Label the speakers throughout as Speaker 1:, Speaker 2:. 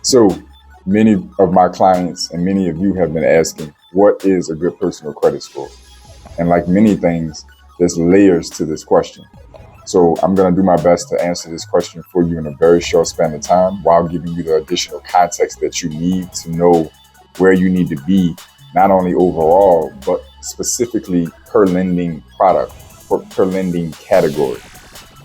Speaker 1: So many of my clients and many of you have been asking, what is a good personal credit score? And like many things, there's layers to this question. So I'm going to do my best to answer this question for you in a very short span of time while giving you the additional context that you need to know where you need to be, not only overall, but specifically per lending product or per lending category.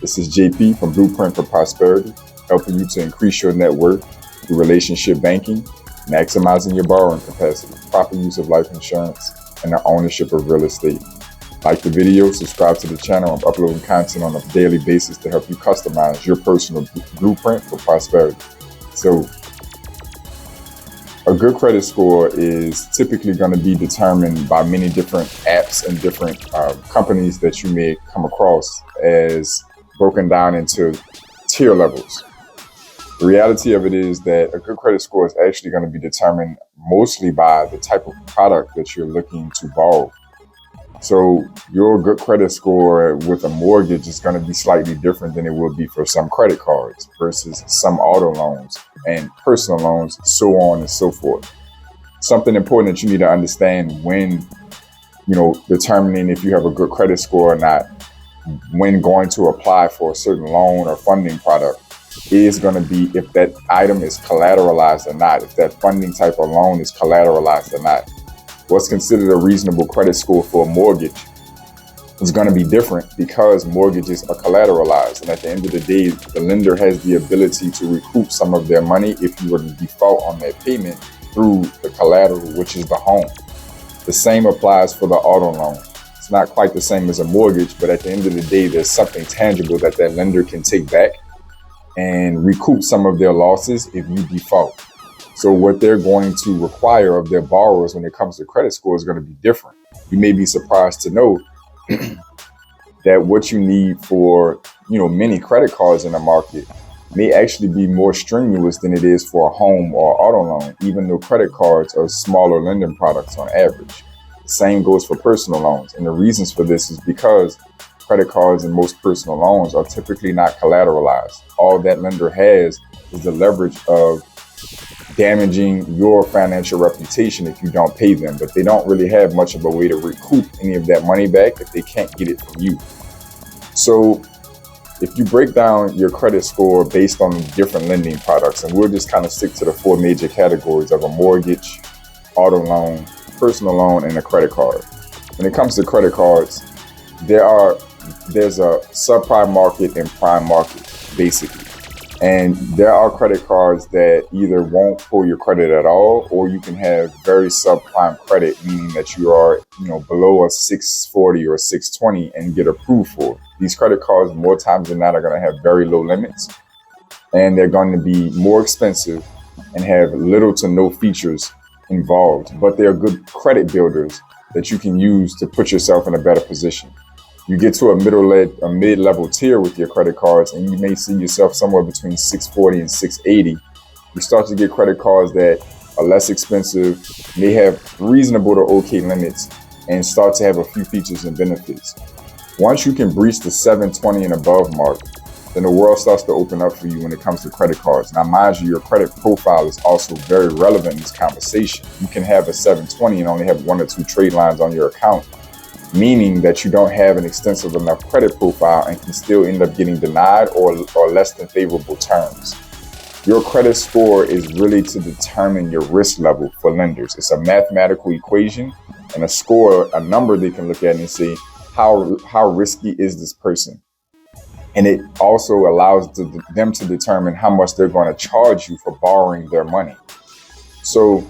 Speaker 1: This is JP from Blueprint for Prosperity, helping you to increase your net worth through relationship banking, maximizing your borrowing capacity, proper use of life insurance, and the ownership of real estate. Like the video, subscribe to the channel. I'm uploading content on a daily basis to help you customize your personal blueprint for prosperity. So a good credit score is typically going to be determined by many different apps and different companies that you may come across as broken down into tier levels. The reality of it is that a good credit score is actually going to be determined mostly by the type of product that you're looking to borrow. So your good credit score with a mortgage is going to be slightly different than it would be for some credit cards versus some auto loans and personal loans, so on and so forth. Something important that you need to understand when, determining if you have a good credit score or not, when going to apply for a certain loan or funding product, is going to be if that item is collateralized or not, if that funding type of loan is collateralized or not. What's considered a reasonable credit score for a mortgage is going to be different because mortgages are collateralized. And at the end of the day, the lender has the ability to recoup some of their money if you were to default on that payment through the collateral, which is the home. The same applies for the auto loan. It's not quite the same as a mortgage, but at the end of the day, there's something tangible that lender can take back and recoup some of their losses if you default. So what they're going to require of their borrowers when it comes to credit score is going to be different. You may be surprised to know that what you need for, many credit cards in the market may actually be more strenuous than it is for a home or auto loan, even though credit cards are smaller lending products on average. The same goes for personal loans. And the reasons for this is because credit cards and most personal loans are typically not collateralized. All that lender has is the leverage of damaging your financial reputation if you don't pay them, but they don't really have much of a way to recoup any of that money back if they can't get it from you. So if you break down your credit score based on different lending products, and we'll just kind of stick to the four major categories of a mortgage, auto loan, personal loan, and a credit card. When it comes to credit cards, there's a subprime market and prime market, basically. And there are credit cards that either won't pull your credit at all, or you can have very subprime credit, meaning that you are, below a 640 or 620 and get approved for. These credit cards, more times than not, are going to have very low limits, and they're going to be more expensive and have little to no features involved. But they're good credit builders that you can use to put yourself in a better position. You get to a mid-level tier with your credit cards, and you may see yourself somewhere between 640 and 680. You start to get credit cards that are less expensive, may have reasonable to okay limits, and start to have a few features and benefits. Once you can breach the 720 and above mark, then the world starts to open up for you when it comes to credit cards. Now, mind you, your credit profile is also very relevant in this conversation. You can have a 720 and only have one or two trade lines on your account, meaning that you don't have an extensive enough credit profile and can still end up getting denied or less than favorable terms. Your credit score is really to determine your risk level for lenders. It's a mathematical equation and a score, a number they can look at and say, how risky is this person? And it also allows them to determine how much they're going to charge you for borrowing their money. So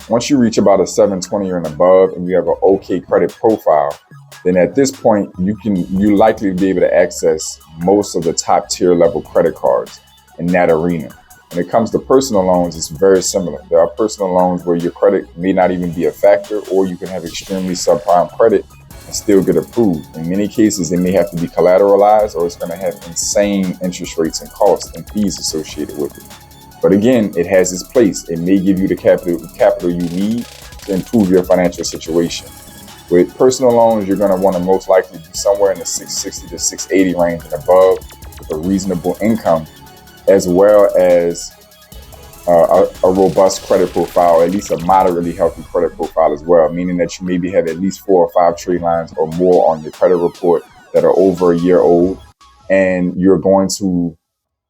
Speaker 1: once you reach about a 720 or and above and you have an okay credit profile, then at this point, you likely be able to access most of the top tier level credit cards in that arena. When it comes to personal loans, it's very similar. There are personal loans where your credit may not even be a factor, or you can have extremely subprime credit and still get approved. In many cases, they may have to be collateralized, or it's going to have insane interest rates and costs and fees associated with it. But again, it has its place. It may give you the capital you need to improve your financial situation. With personal loans, you're going to want to most likely be somewhere in the 660 to 680 range and above with a reasonable income, as well as a robust credit profile, or at least a moderately healthy credit profile as well, meaning that you maybe have at least 4 or 5 trade lines or more on your credit report that are over a year old, and you're going to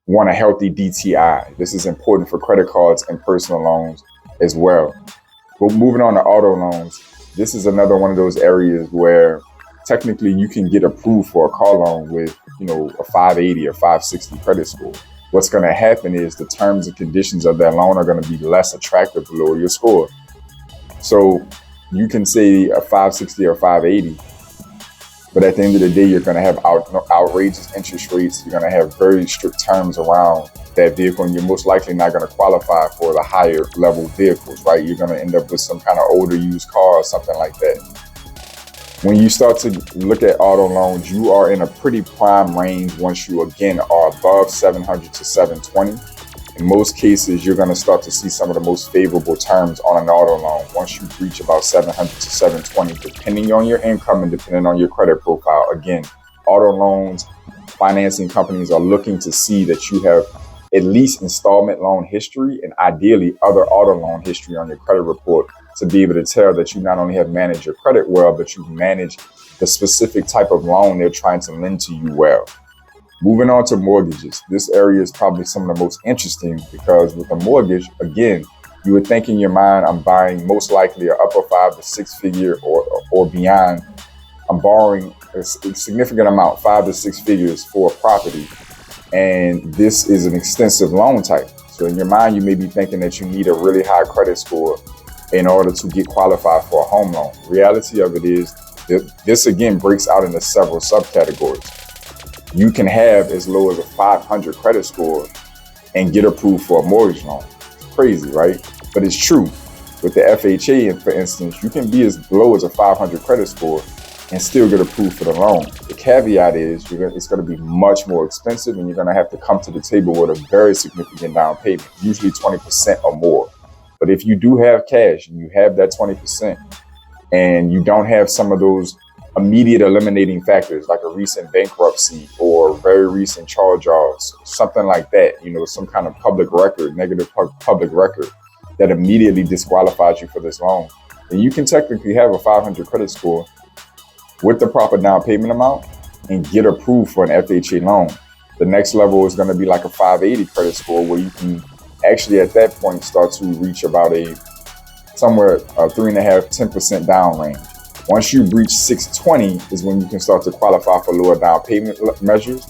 Speaker 1: want a healthy DTI. This is important for credit cards and personal loans as well. But moving on to auto loans, this is another one of those areas where technically you can get approved for a car loan with, a 580 or 560 credit score. What's going to happen is the terms and conditions of that loan are going to be less attractive to lower your score. So you can say a 560 or 580, but at the end of the day, you're going to have outrageous interest rates. You're going to have very strict terms around that vehicle, and you're most likely not going to qualify for the higher level vehicles, right? You're going to end up with some kind of older used car or something like that. When you start to look at auto loans, you are in a pretty prime range once you, again, are above 700 to 720. In most cases, you're going to start to see some of the most favorable terms on an auto loan once you reach about 700 to 720, depending on your income and depending on your credit profile. Again, auto loans, financing companies are looking to see that you have at least installment loan history and ideally other auto loan history on your credit report to be able to tell that you not only have managed your credit well, but you've managed the specific type of loan they're trying to lend to you well. Moving on to mortgages. This area is probably some of the most interesting because with a mortgage, again, you would think in your mind, I'm buying most likely an upper 5 to 6 figure or beyond. I'm borrowing a significant amount, 5 to 6 figures for a property. And this is an extensive loan type. So in your mind, you may be thinking that you need a really high credit score in order to get qualified for a home loan. Reality of it is this again breaks out into several subcategories. You can have as low as a 500 credit score and get approved for a mortgage loan. It's crazy, right? But it's true. With the FHA, for instance, you can be as low as a 500 credit score and still get approved for the loan. The caveat is it's going to be much more expensive and you're going to have to come to the table with a very significant down payment, usually 20% or more. But if you do have cash and you have that 20% and you don't have some of those immediate eliminating factors like a recent bankruptcy or very recent charge-offs, something like that, some kind of public record, negative public record that immediately disqualifies you for this loan, then you can technically have a 500 credit score with the proper down payment amount and get approved for an FHA loan. The next level is going to be like a 580 credit score where you can actually at that point start to reach about somewhere 3.5, 10% down range. Once you reach 620 is when you can start to qualify for lower down payment measures.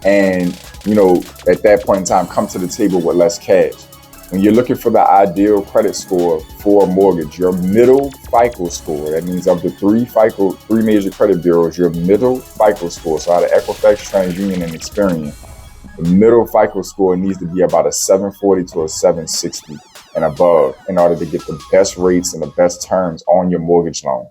Speaker 1: And, at that point in time, come to the table with less cash. When you're looking for the ideal credit score for a mortgage, your middle FICO score, that means of the three major credit bureaus, your middle FICO score, so out of Equifax, TransUnion, and Experian, the middle FICO score needs to be about a 740 to a 760 and above in order to get the best rates and the best terms on your mortgage loan.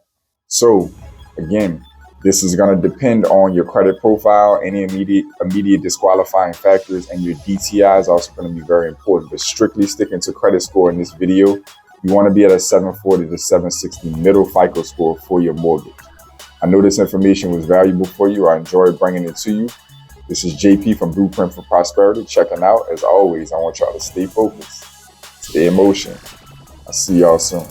Speaker 1: So again, this is going to depend on your credit profile, any immediate disqualifying factors, and your DTI is also going to be very important. But strictly sticking to credit score in this video, you want to be at a 740 to 760 middle FICO score for your mortgage. I know this information was valuable for you. I enjoyed bringing it to you. This is JP from Blueprint for Prosperity checking out. As always, I want y'all to stay focused, stay in motion. I'll see y'all soon.